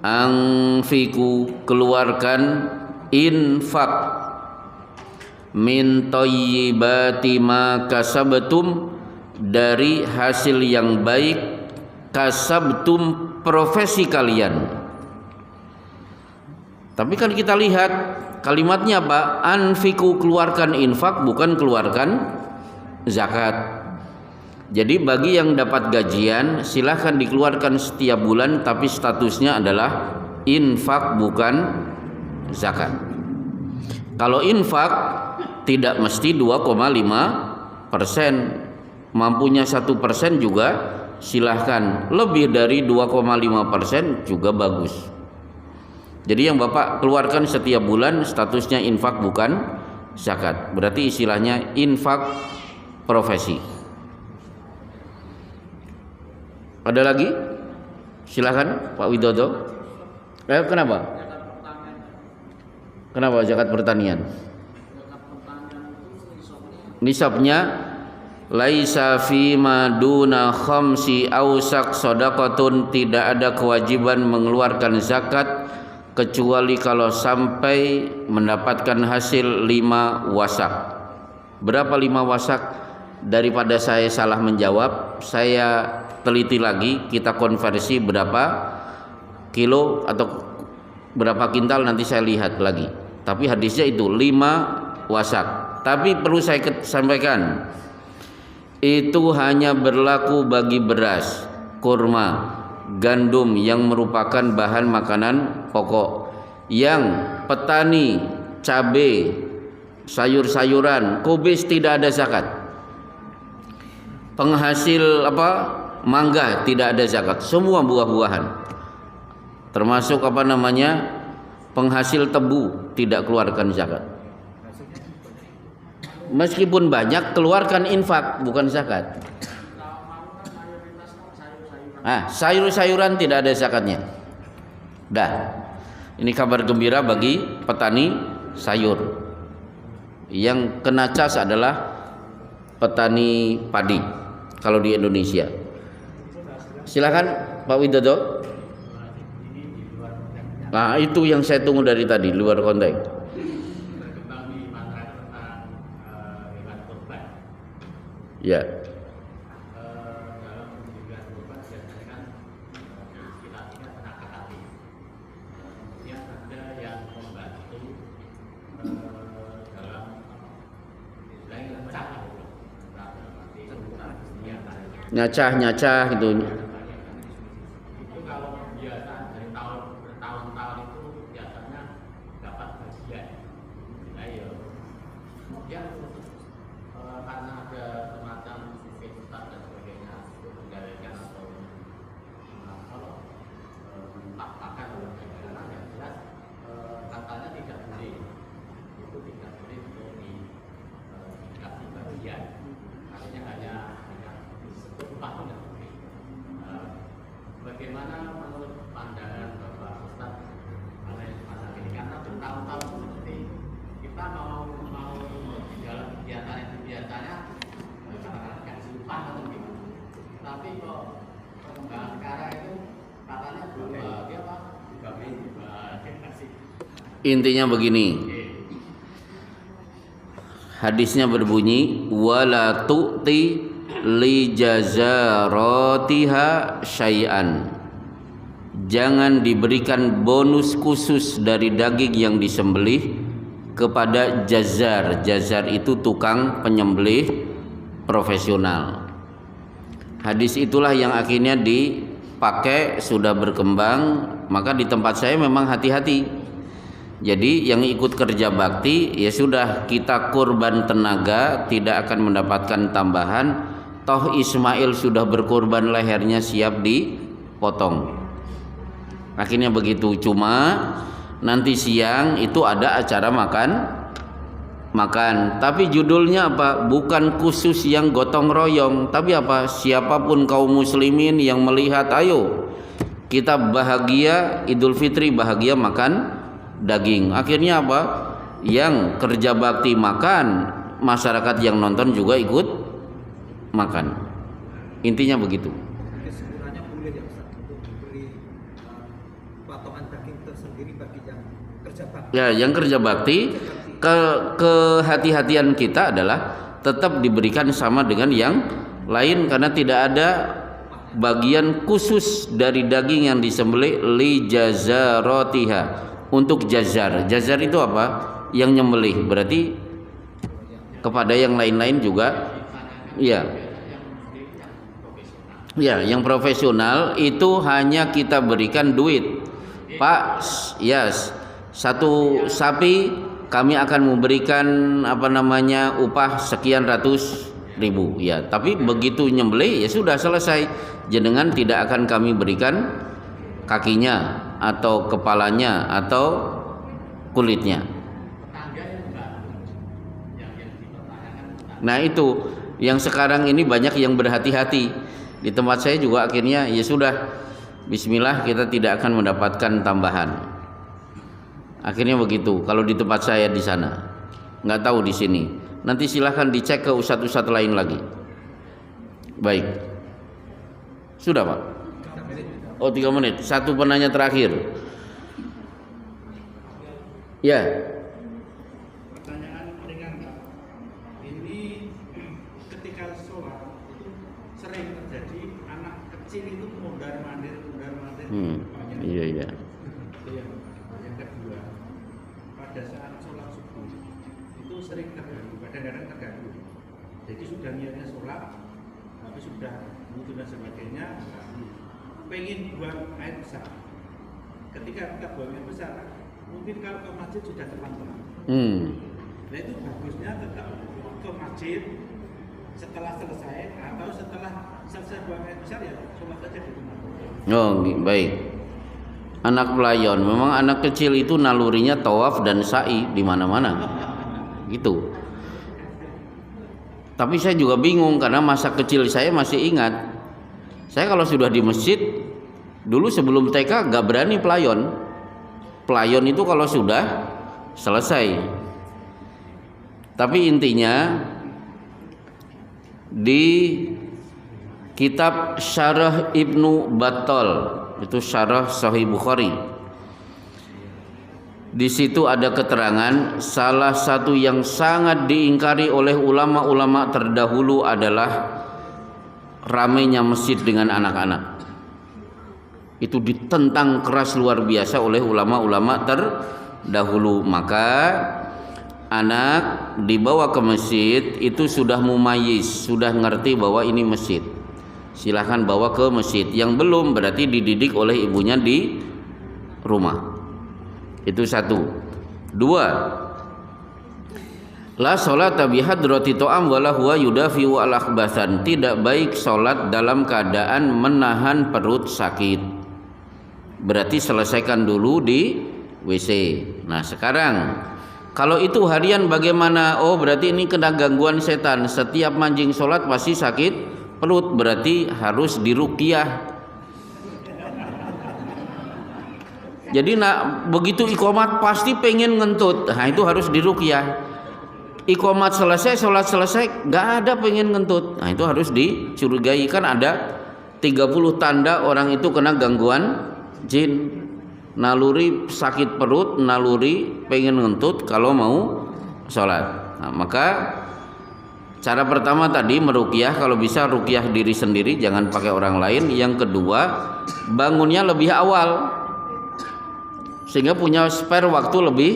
anfiku, keluarkan infak, min thayyibati ma kasabtum, dari hasil yang baik, kasabtum profesi kalian. Tapi kan kita lihat kalimatnya apa? Anfiku, keluarkan infak, bukan keluarkan zakat. Jadi bagi yang dapat gajian silahkan dikeluarkan setiap bulan, tapi statusnya adalah infak bukan zakat. Kalau infak tidak mesti 2,5%, mampunya 1% juga silahkan, lebih dari 2,5% juga bagus. Jadi yang Bapak keluarkan setiap bulan statusnya infak bukan zakat, berarti istilahnya infak profesi. Ada lagi? Silahkan Pak Widodo. Kenapa? Kenapa zakat pertanian? Nisabnya Laisa fi maduna khamsi ausak sadaqatun, tidak ada kewajiban mengeluarkan zakat kecuali kalau sampai mendapatkan hasil 5 wasak. Berapa 5 wasak? Daripada saya salah menjawab, saya teliti lagi, kita konversi berapa kilo atau berapa kintal, nanti saya lihat lagi. Tapi hadisnya itu 5 wasak. Tapi perlu saya sampaikan, itu hanya berlaku bagi beras, kurma, gandum yang merupakan bahan makanan pokok. Yang petani cabai, sayur-sayuran, kubis tidak ada zakat. Penghasil mangga tidak ada zakat. Semua buah-buahan, termasuk penghasil tebu tidak keluarkan zakat. Meskipun banyak, keluarkan infak, bukan zakat. Sayur-sayuran tidak ada zakatnya. Dah, ini kabar gembira bagi petani sayur. Yang kena cas adalah petani padi kalau di Indonesia. Silakan Pak Widodo. Nah, itu yang saya tunggu dari tadi, luar konteks. Ya. Dalam pemberian korban biasanya kan istilahnya tenaga ahli. Kemudian ada yang membantu dalam istilahnya nyacah gitu. Itu kalau biasa dari tahun bertahun-tahun itu biasanya dapat bagian. Nah, ya. Kemudian karena ada semacam sistem dan sebagainya untuk menjalankan atau pakpakan dalam perjalanan yang jelas katanya tidak boleh, itu tidak boleh untuk dikasih bagian, artinya hanya disebut upah tidak boleh. Bagaimana menurut pandangan Bapak Ustaz mengenai masalah ini, karena bertahun-tahun seperti kita mau di dalam kegiatan itu biasanya kasih upah atau gimana, tapi kok perkembangan sekarang itu katanya kasih. Intinya begini, hadisnya berbunyi wala tu'ti li jazaratiha syai'an, jangan diberikan bonus khusus dari daging yang disembelih kepada jazar. Jazar itu tukang penyembelih profesional. Hadis itulah yang akhirnya dipakai, sudah berkembang. Maka di tempat saya memang hati-hati. Jadi yang ikut kerja bakti ya sudah, kita kurban tenaga, tidak akan mendapatkan tambahan. Toh Ismail sudah berkurban, lehernya siap dipotong. Akhirnya begitu. Cuma nanti siang itu ada acara makan, tapi judulnya apa? Bukan khusus yang gotong royong, tapi apa? Siapapun kaum muslimin yang melihat, ayo kita bahagia Idul Fitri, bahagia makan daging. Akhirnya apa? Yang kerja bakti makan, masyarakat yang nonton juga ikut makan. Intinya begitu. Kesimpulannya boleh ya Ustaz untuk diberi potongan daging tersendiri bagi yang kerja bakti. Ya, yang kerja bakti, kehati-hatian kita adalah tetap diberikan sama dengan yang lain, karena tidak ada bagian khusus dari daging yang disembelih li jazaratiha, untuk jazar. Jazar itu apa? Yang nyembelih, berarti kepada yang lain-lain juga. Ya, yang profesional itu hanya kita berikan duit. Pak, yes, satu sapi kami akan memberikan upah sekian ratus ribu. Ya, tapi begitu nyembelih ya sudah selesai. Jenengan tidak akan kami berikan kakinya atau kepalanya atau kulitnya. Nah, itu yang sekarang ini banyak yang berhati-hati. Di tempat saya juga akhirnya ya sudah, bismillah, kita tidak akan mendapatkan tambahan. Akhirnya begitu. Kalau di tempat saya di sana, nggak tahu di sini. Nanti silahkan dicek ke ustadz-ustadz lain lagi. Baik. Sudah Pak? Oh 3 menit. Satu penanya terakhir. Ya. Pertanyaan ringan Pak. Ini ketika sholat itu sering terjadi anak kecil itu mondar mandir. Iya. Itu yang kedua. Pada saat sholat subuh itu sering terganggu, kadang-kadang terganggu. Jadi sudah niatnya sholat, tapi sudah wudhu dan sebagainya, pengen buang air besar. Ketika kita buang air besar, mungkin kalau ke masjid sudah terlambat. Nah itu bagusnya tetap ke masjid setelah selesai atau setelah selesai buang air besar ya sholat saja di rumah. Oh baik. Anak pelayan, memang anak kecil itu nalurinya tawaf dan sa'i di mana-mana. Gitu. Tapi saya juga bingung karena masa kecil saya masih ingat. Saya kalau sudah di masjid dulu sebelum TK gak berani pelayon. Pelayon itu kalau sudah selesai. Tapi intinya di kitab Syarah Ibnu Battal, itu syarah Sahih Bukhari. Di situ ada keterangan salah satu yang sangat diingkari oleh ulama-ulama terdahulu adalah ramainya masjid dengan anak-anak. Itu ditentang keras luar biasa oleh ulama-ulama terdahulu. Maka anak dibawa ke masjid itu sudah mumayyiz, sudah ngerti bahwa ini masjid. Silahkan bawa ke masjid. Yang belum berarti dididik oleh ibunya di rumah. Itu satu. Dua, la sholata bihadrati ta'am wala huwa yudafi'u al-akhbathan. Tidak baik sholat dalam keadaan menahan perut sakit. Berarti selesaikan dulu di WC. Nah sekarang kalau itu harian bagaimana? Oh berarti ini kena gangguan setan. Setiap manjing sholat pasti sakit perut, berarti harus diruqyah. Jadi begitu iqomat pasti pengen ngentut. Nah itu harus diruqyah. Iqomat selesai, sholat selesai, gak ada pengen ngentut. Nah itu harus dicurigai. Kan ada 30 tanda orang itu kena gangguan jin. Naluri sakit perut, naluri pengen ngentut kalau mau sholat. Nah maka cara pertama tadi meruqyah, kalau bisa ruqyah diri sendiri, jangan pakai orang lain. Yang kedua, bangunnya lebih awal sehingga punya spare waktu lebih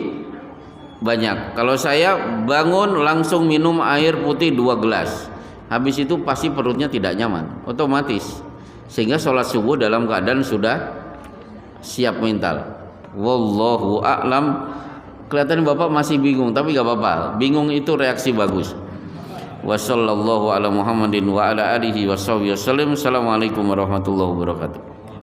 banyak. Kalau saya bangun langsung minum air putih 2 gelas, habis itu pasti perutnya tidak nyaman otomatis, sehingga sholat subuh dalam keadaan sudah siap mental. Wallahu a'lam. Kelihatan Bapak masih bingung, tapi gak apa-apa. Bingung itu reaksi bagus. Wa sallallahu ala Muhammadin wa ala alihi wa sahbihi wasallam. Assalamualaikum warahmatullahi wabarakatuh.